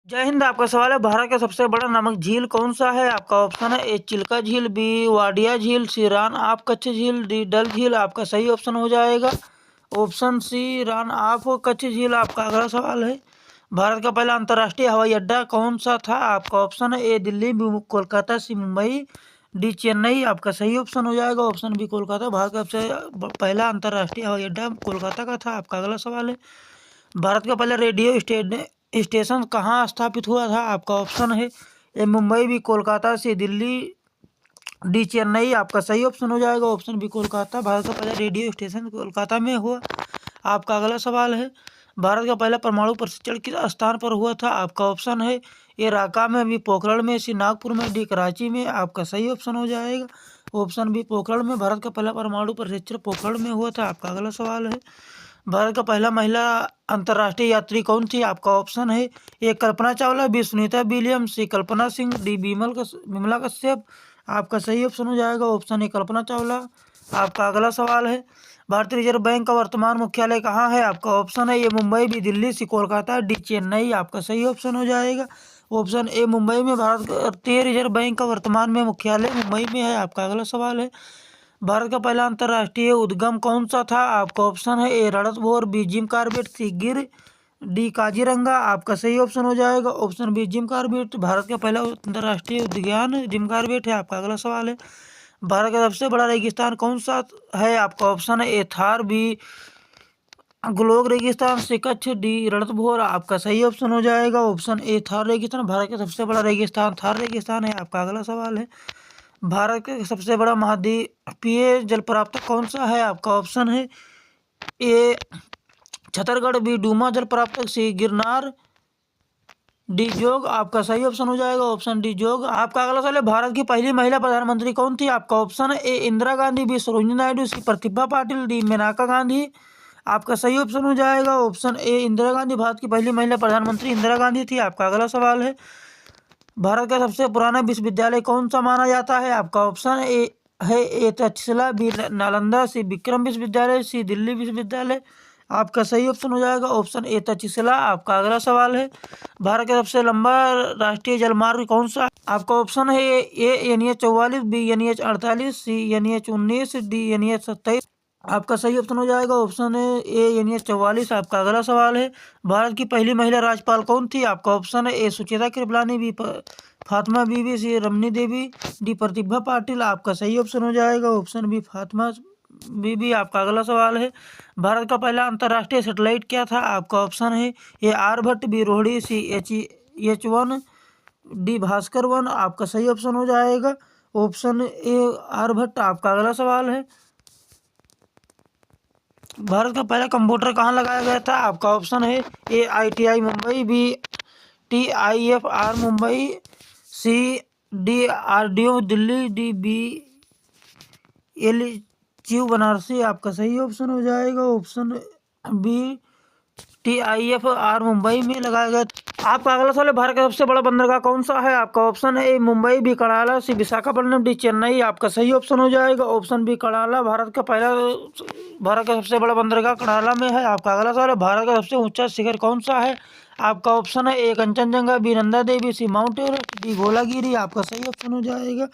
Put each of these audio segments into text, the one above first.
जय हिंद। आपका सवाल है, भारत का सबसे बड़ा नमक झील कौन सा है? आपका ऑप्शन है ए चिल्का झील, बी वाडिया झील, सी रान ऑफ कच्छ झील, डी डल झील। आपका सही ऑप्शन हो जाएगा option C Rann of Kutch झील। आपका अगला सवाल है, भारत का पहला अंतर्राष्ट्रीय हवाई अड्डा कौन सा था? आपका ऑप्शन है ए दिल्ली, बी कोलकाता, सी मुंबई, डी चेन्नई। आपका सही ऑप्शन हो जाएगा ऑप्शन बी कोलकाता। भारत का सबसे पहला अंतर्राष्ट्रीय हवाई अड्डा कोलकाता का था। आपका अगला सवाल है, भारत का पहला रेडियो स्टेशन कहाँ स्थापित हुआ था? आपका ऑप्शन है ए मुंबई, बी कोलकाता, सी दिल्ली, डी चेन्नई। आपका सही ऑप्शन हो जाएगा ऑप्शन बी कोलकाता। भारत का पहला रेडियो स्टेशन कोलकाता में हुआ। आपका अगला सवाल है, भारत का पहला परमाणु परीक्षण किस स्थान पर हुआ था? आपका ऑप्शन है ए राका में, बी पोखरण में, सी नागपुर में, डी कराची में। आपका सही ऑप्शन हो जाएगा ऑप्शन बी पोखरण में। भारत का पहला परमाणु परीक्षण पोखरण में हुआ था। आपका अगला सवाल है, भारत का पहला महिला अंतर्राष्ट्रीय यात्री कौन थी? आपका ऑप्शन है ए कल्पना चावला, बी सुनीता विलियम्स, सी कल्पना सिंह, डी विमला कश्यप। आपका सही ऑप्शन हो जाएगा ऑप्शन ए कल्पना चावला। आपका अगला सवाल है, भारतीय रिजर्व बैंक का वर्तमान मुख्यालय कहाँ है? आपका ऑप्शन है ए मुंबई, बी दिल्ली, सी कोलकाता, डी चेन्नई। आपका सही ऑप्शन हो जाएगा ऑप्शन ए मुंबई में। भारतीय रिजर्व बैंक का वर्तमान में मुख्यालय मुंबई में है। आपका अगला सवाल है, भारत का पहला अंतर्राष्ट्रीय उद्गम कौन सा था? आपका ऑप्शन है A Ranthambore, B Jim Corbett, C Gir, D Kaziranga. आपका सही ऑप्शन हो जाएगा option B Jim Corbett. Bharat का पहला अंतर्राष्ट्रीय उद्यान जिम कॉर्बेट है। आपका अगला सवाल है, भारत का सबसे बड़ा रेगिस्तान कौन सा है? आपका ऑप्शन है ए थार, बी ग्लोग रेगिस्तान, सी कच्छ, डी रणथंभौर। आपका सही ऑप्शन हो जाएगा ऑप्शन ए थार रेगिस्तान। भारत का सबसे बड़ा रेगिस्तान थार रेगिस्तान है। आपका अगला सवाल है, भारत का सबसे बड़ा महाद्वीपीय जलप्रपात कौन सा है? आपका ऑप्शन है ए छतरगढ़, बी डूमा जलप्रपात, सी गिरनार, डी जोग। आपका सही ऑप्शन हो जाएगा ऑप्शन डी जोग। आपका अगला सवाल है, भारत की पहली महिला प्रधानमंत्री कौन थी? आपका ऑप्शन है ए इंदिरा गांधी, बी सरोजिनी नायडू, सी प्रतिभा पाटिल, डी मेनका गांधी। आपका सही ऑप्शन हो जाएगा ऑप्शन ए इंदिरा गांधी। भारत की पहली महिला प्रधानमंत्री इंदिरा गांधी थी। आपका अगला सवाल है, भारत का सबसे पुराना विश्वविद्यालय कौन सा माना जाता है? आपका ऑप्शन ए है ए तक्षशिला, बी नालंदा, सी विक्रम विश्वविद्यालय, सी दिल्ली विश्वविद्यालय। आपका सही ऑप्शन हो जाएगा ऑप्शन ए तक्षशिला। आपका अगला सवाल है, भारत का सबसे लंबा राष्ट्रीय जलमार्ग कौन सा? आपका ऑप्शन है ए NH 44, बी NH 48, सी NH 19, डी NH 27। आपका सही ऑप्शन हो जाएगा ऑप्शन है ए NH 44। आपका अगला सवाल है, भारत की पहली महिला राज्यपाल कौन थी? आपका ऑप्शन है ए सुचेता कृपलानी, बी फातिमा बीबी, सी रमनी देवी, डी प्रतिभा पाटिल। आपका सही ऑप्शन हो जाएगा ऑप्शन बी फातिमा बीबी। आपका अगला सवाल है, भारत का पहला अंतर्राष्ट्रीय सैटेलाइट क्या था? आपका ऑप्शन है ए आर्यभट्ट, बी रोहिणी, सी H1, डी भास्कर 1। आपका सही ऑप्शन हो जाएगा ऑप्शन ए आर्यभट्ट। आपका अगला सवाल है, भारत का पहला कंप्यूटर कहाँ लगाया गया था? आपका ऑप्शन है A ITI Mumbai, B TIFR Mumbai, C DRDO Delhi, D BLCU Banarasi. आपका सही ऑप्शन हो जाएगा ऑप्शन बी TIFR मुंबई में लगाया गया। आपका अगला सवाल है, भारत का सबसे बड़ा बंदरगाह कौन सा है? आपका ऑप्शन है ए मुंबई, बी कड़ाला, सी विशाखापट्टनम, डी चेन्नई। आपका सही ऑप्शन हो जाएगा ऑप्शन बी कड़ाला। भारत का सबसे बड़ा बंदरगाह कड़ाला में है। आपका अगला सवाल है, भारत का सबसे ऊंचा शिखर कौन सा है? आपका ऑप्शन है A Kanchenjunga, B Nanda Devi, C Mount Everest, D Golagiri. आपका सही ऑप्शन हो जाएगा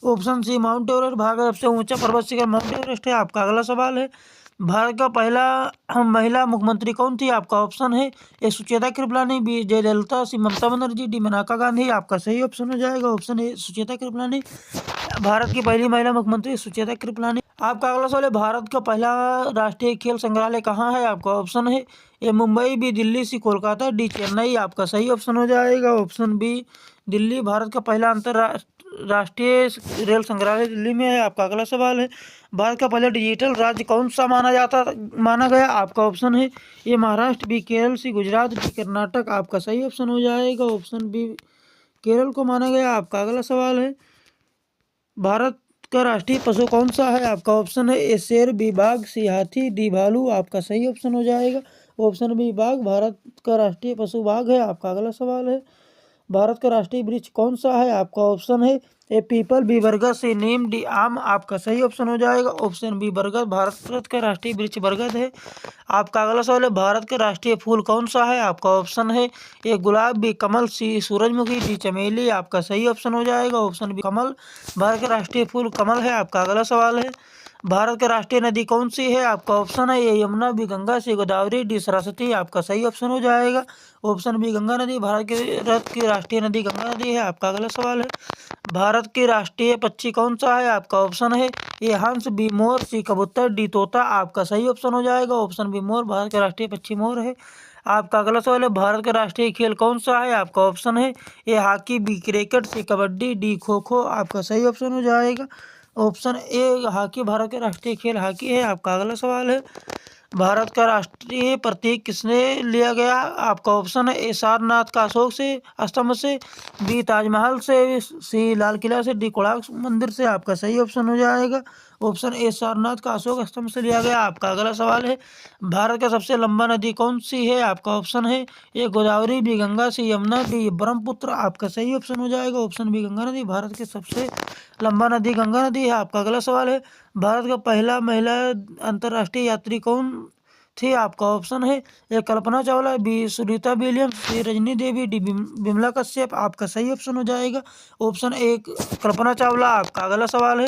option C Mount Everest. Bharat का सबसे ऊंचा पर्वत शिखर माउंट एवरेस्ट है। आपका अगला सवाल है, भारत का पहला महिला मुख्यमंत्री कौन थी? आपका ऑप्शन है ए सुचेता कृपलानी, बी जयललिता, सी ममता बनर्जी, डी मेनका गांधी। आपका सही ऑप्शन हो जाएगा ऑप्शन ए सुचेता कृपलानी। भारत की पहली महिला मुख्यमंत्री सुचेता कृपलानी। आपका अगला सवाल है, भारत का पहला राष्ट्रीय खेल संग्रहालय कहाँ है? आपका ऑप्शन है ए मुंबई, बी दिल्ली, सी कोलकाता, डी चेन्नई। आपका सही ऑप्शन हो जाएगा ऑप्शन बी दिल्ली। भारत का पहला अंतर्राष्ट्रीय रेल संग्रहालय दिल्ली में है। आपका अगला सवाल है, भारत का पहला डिजिटल राज्य कौन सा माना गया? आपका ऑप्शन है ए महाराष्ट्र, बी केरल, सी गुजरात, डी कर्नाटक। आपका सही ऑप्शन हो जाएगा ऑप्शन बी केरल को माना गया। आपका अगला सवाल है, भारत का राष्ट्रीय पशु कौन सा है? आपका ऑप्शन है ए शेर, बी बाघ, सी हाथी, डी भालू। आपका सही ऑप्शन हो जाएगा ऑप्शन बी बाघ। भारत का राष्ट्रीय पशु बाघ है। आपका अगला सवाल है, भारत का राष्ट्रीय वृक्ष कौन सा है? आपका ऑप्शन है ए पीपल, बी बरगद, सी नीम, डी आम। आपका सही ऑप्शन हो जाएगा ऑप्शन बी बरगद। भारत का राष्ट्रीय वृक्ष बरगद है। आपका अगला सवाल है भारत का राष्ट्रीय फूल कौन सा है? आपका ऑप्शन है ए गुलाब, बी कमल, सी सूरजमुखी, डी चमेली। आपका सही ऑप्शन हो जाएगा ऑप्शन बी कमल। भारत का राष्ट्रीय फूल कमल है। आपका अगला सवाल है भारत की राष्ट्रीय नदी कौन सी है? आपका ऑप्शन है ए यमुना, बी गंगा, सी गोदावरी, डी सरस्वती। आपका सही ऑप्शन हो जाएगा ऑप्शन बी गंगा नदी। भारत की राष्ट्रीय नदी गंगा नदी है। आपका अगला सवाल है भारत की राष्ट्रीय पक्षी कौन सा है? आपका ऑप्शन है ए हंस, बी मोर, सी कबूतर, डी तोता। आपका सही ऑप्शन हो जाएगा ऑप्शन बी मोर। भारत का राष्ट्रीय पक्षी मोर है। आपका अगला सवाल है भारत का राष्ट्रीय खेल कौन सा है? आपका ऑप्शन है A hockey, B cricket, C kabaddi, D kho kho. आपका सही ऑप्शन हो जाएगा ऑप्शन ए हॉकी। भारत का राष्ट्रीय खेल हॉकी है। आपका अगला सवाल है भारत का राष्ट्रीय प्रतीक किसने लिया गया? आपका ऑप्शन है ए सारनाथ का अशोक से स्तंभ से, बी ताजमहल से, सी लाल किला से, डी कोणार्क मंदिर से। आपका सही ऑप्शन हो जाएगा ऑप्शन ए सारनाथ का अशोक स्तंभ से लिया गया। आपका अगला सवाल है भारत का सबसे लंबा नदी कौन सी है? आपका ऑप्शन है ए गोदावरी, बी गंगा, सी यमुना, डी ब्रह्मपुत्र। आपका सही ऑप्शन हो जाएगा ऑप्शन बी गंगा नदी। भारत की सबसे लंबा नदी गंगा नदी है। आपका अगला सवाल है भारत का पहला महिला अंतर्राष्ट्रीय यात्री कौन थी? आपका ऑप्शन है ए कल्पना चावला, बी सुनीता विलियम्स, सी रजनी देवी, डी बिमला कश्यप। आपका सही ऑप्शन हो जाएगा ऑप्शन ए कल्पना चावला। आपका अगला सवाल है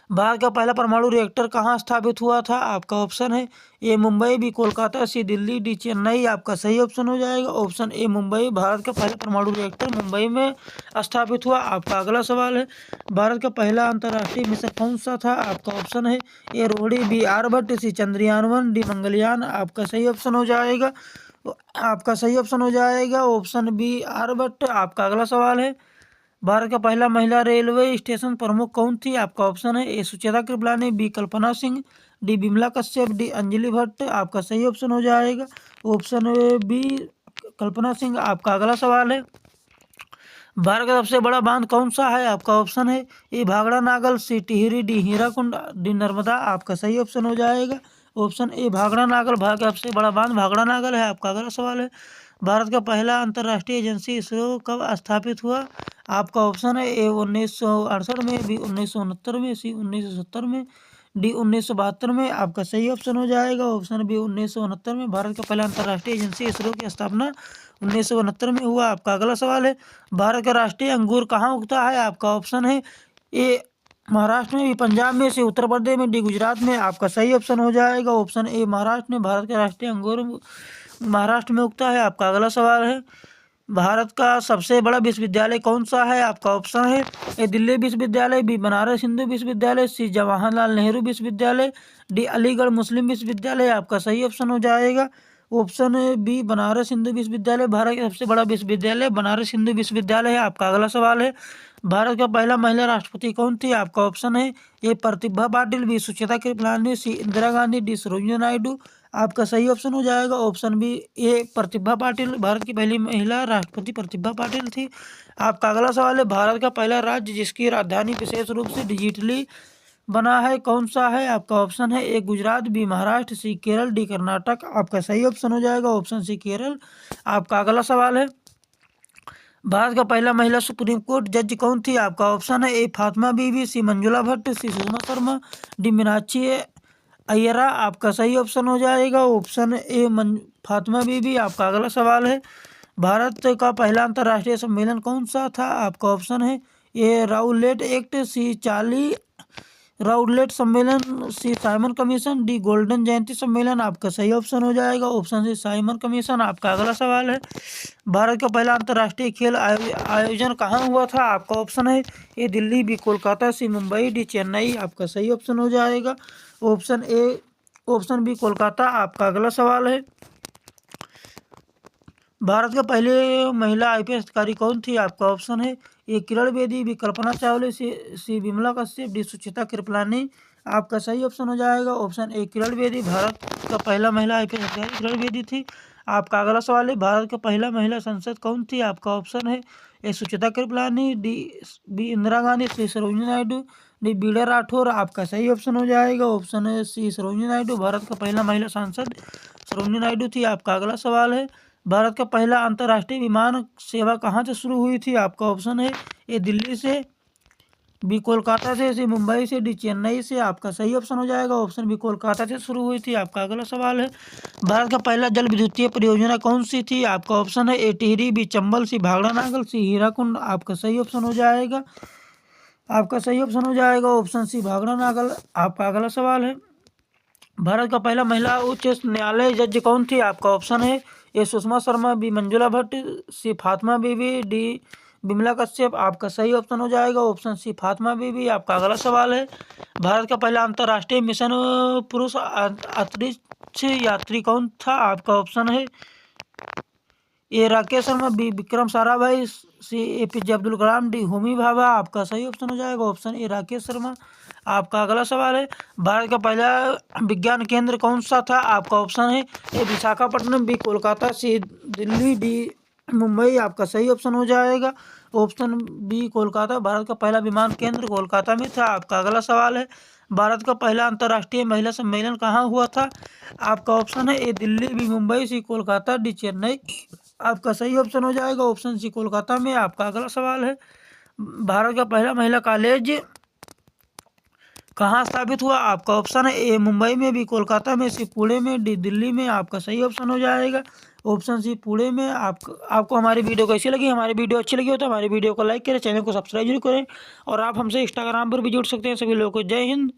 भारत का पहला परमाणु रिएक्टर कहाँ स्थापित हुआ था? आपका ऑप्शन है ए मुंबई, बी कोलकाता, सी दिल्ली, डी चेन्नई। आपका सही ऑप्शन हो जाएगा ऑप्शन ए मुंबई। भारत का पहला परमाणु रिएक्टर मुंबई में स्थापित हुआ। आपका अगला सवाल है भारत का पहला अंतर्राष्ट्रीय मिशन कौन सा था? आपका ऑप्शन है ए रोहिणी, बी आर्यभट्ट, सी चंद्रयान-1, डी मंगलयान। आपका सही ऑप्शन हो जाएगा ऑप्शन बी आर्यभट्ट। आपका अगला सवाल है भारत का पहला महिला रेलवे स्टेशन प्रमुख कौन थी? आपका ऑप्शन है ए सुचेता कृपलानी, बी कल्पना सिंह, डी बिमला कश्यप, डी अंजलि भट्ट। आपका सही ऑप्शन हो जाएगा ऑप्शन बी कल्पना सिंह। आपका अगला सवाल है भारत का सबसे बड़ा बांध कौन सा है? आपका ऑप्शन है ए भाखड़ा नागल, सी टिहरी, डी हीराकुंड, डी नर्मदा। आपका सही ऑप्शन हो जाएगा ऑप्शन ए भाखड़ा नागल। भारत का सबसे बड़ा बांध भाखड़ा नागल है। आपका अगला सवाल है भारत का पहला अंतर्राष्ट्रीय एजेंसी इसरो कब स्थापित हुआ? आपका ऑप्शन है ए 1968 में, बी 1969 में, सी 1970 में, डी 1972 में। आपका सही ऑप्शन हो जाएगा ऑप्शन बी 1969 में। भारत का पहला अंतर्राष्ट्रीय एजेंसी इसरो की स्थापना 1969 में हुआ। आपका अगला सवाल है भारत का राष्ट्रीय अंगूर कहाँ उगता है? आपका ऑप्शन है ए महाराष्ट्र में, बी पंजाब में, सी उत्तर प्रदेश में, डी गुजरात में। आपका सही ऑप्शन हो जाएगा ऑप्शन ए महाराष्ट्र में। भारत का राष्ट्रीय अंगूर महाराष्ट्र में उगता है। आपका अगला सवाल है भारत का सबसे बड़ा विश्वविद्यालय कौन सा है? आपका ऑप्शन है ए दिल्ली विश्वविद्यालय, बी बनारस हिंदू विश्वविद्यालय, सी जवाहरलाल नेहरू विश्वविद्यालय, डी अलीगढ़ मुस्लिम विश्वविद्यालय। आपका सही ऑप्शन हो जाएगा ऑप्शन बी बनारस हिंदू विश्वविद्यालय। भारत का सबसे बड़ा विश्वविद्यालय बनारस हिंदू विश्वविद्यालय है। आपका अगला सवाल है भारत का पहला महिला राष्ट्रपति कौन थी? आपका ऑप्शन है ए प्रतिभा पाटिल, बी सुचेता कृपलानी, सी इंदिरा गांधी, डी सरोजिनी नायडू। आपका सही ऑप्शन हो जाएगा ऑप्शन बी ए प्रतिभा पाटिल। भारत की पहली महिला राष्ट्रपति प्रतिभा पाटिल थी। आपका अगला सवाल है भारत का पहला राज्य जिसकी राजधानी विशेष रूप से डिजिटली बना है कौन सा है? आपका ऑप्शन है ए गुजरात, बी महाराष्ट्र, सी केरल, डी कर्नाटक। आपका सही ऑप्शन हो जाएगा ऑप्शन सी केरल। आपका अगला सवाल है भारत का पहला महिला सुप्रीम कोर्ट जज कौन थी? आपका ऑप्शन है ए फातिमा बीबी, सी मंजुला भट्ट, सी सुषमा शर्मा, डी मीनाक्षी अय्यरा। आपका सही ऑप्शन हो जाएगा ऑप्शन ए फातिमा बीबी। आपका अगला सवाल है भारत का पहला अंतर्राष्ट्रीय सम्मेलन कौन सा था? आपका ऑप्शन है ए राउलेट एक्ट, सी चार्ली राउलेट सम्मेलन, सी साइमन कमीशन, डी गोल्डन जयंती सम्मेलन। आपका सही ऑप्शन हो जाएगा ऑप्शन सी साइमन कमीशन। आपका अगला सवाल है भारत का पहला अंतर्राष्ट्रीय खेल आयोजन कहाँ हुआ था? आपका ऑप्शन है ए दिल्ली, बी कोलकाता, सी मुंबई, डी चेन्नई। आपका सही ऑप्शन हो जाएगा ऑप्शन बी कोलकाता। आपका अगला सवाल है भारत का पहले महिला आईपीएस अधिकारी कौन थी? आपका ऑप्शन है ए किरण बेदी, बी कल्पना चावला, सी बिमला कश्यप, डी सुचिता कृपलानी। आपका सही ऑप्शन हो जाएगा ऑप्शन ए किरण बेदी। भारत का पहला महिला आईपीएस अधिकारी किरण बेदी थी। आपका अगला सवाल है भारत का पहला महिला संसद कौन थी? आपका ऑप्शन है ए सुचिता कृपलानी, डी बी इंदिरा गांधी, सी सरोजिनी नायडू, डी बीड़ा राठौर। आपका सही ऑप्शन हो जाएगा ऑप्शन है सी सरोजिनी नायडू। भारत का पहला महिला सांसद सरोजिनी नायडू थी। आपका अगला सवाल है भारत का पहला अंतर्राष्ट्रीय विमान सेवा कहाँ से शुरू हुई थी? आपका ऑप्शन है ए दिल्ली से, बी कोलकाता से, सी मुंबई से, डी चेन्नई से। आपका सही ऑप्शन हो जाएगा ऑप्शन बी कोलकाता से शुरू हुई थी। आपका अगला सवाल है, भारत का पहला जल विद्युतीय परियोजना कौन सी थी? आपका ऑप्शन है ए टिहरी, बी चंबल, सी भाखड़ा नागल, सी हीराकुंड। आपका सही ऑप्शन हो जाएगा ऑप्शन सी भाखड़ा नागल। आपका अगला सवाल है, भारत का पहला महिला उच्च न्यायालय जज कौन थी? आपका ऑप्शन है ए सुषमा शर्मा, बी मंजुला भट्ट, सी फातिमा बीबी, डी बिमला कश्यप। आपका सही ऑप्शन हो जाएगा ऑप्शन सी फातिमा बीबी। आपका अगला सवाल है, भारत का पहला अंतर्राष्ट्रीय मिशन पुरुष अंतरिक्ष यात्री कौन था? आपका ऑप्शन है ए राकेश शर्मा, बी विक्रम साराभाई, सी एपीजे अब्दुल कलाम, डी होमी भाभा। आपका सही ऑप्शन हो जाएगा ऑप्शन ए राकेश शर्मा। आपका अगला सवाल है, भारत का पहला विज्ञान केंद्र कौन सा था? आपका ऑप्शन है ए विशाखापट्टनम, बी कोलकाता, सी दिल्ली, डी मुंबई। आपका सही ऑप्शन हो जाएगा ऑप्शन बी कोलकाता। भारत का पहला विमान केंद्र कोलकाता में था। आपका अगला सवाल है, भारत का पहला अंतर्राष्ट्रीय महिला सम्मेलन कहाँ हुआ था? आपका ऑप्शन है ए दिल्ली, बी मुंबई, सी कोलकाता, डी चेन्नई। आपका सही ऑप्शन हो जाएगा ऑप्शन सी कोलकाता में। आपका अगला सवाल है, भारत का पहला महिला कॉलेज कहाँ स्थापित हुआ? आपका ऑप्शन है ए मुंबई में, बी कोलकाता में, सी पुणे में, डी दिल्ली में। आपका सही ऑप्शन हो जाएगा ऑप्शन सी पुणे में। आपको हमारी वीडियो कैसी लगी? हमारी वीडियो अच्छी लगी हो तो हमारी वीडियो को लाइक करें, चैनल को सब्सक्राइब जरूर करें और आप हमसे इंस्टाग्राम पर भी जुड़ सकते हैं। सभी लोगों को जय हिंद।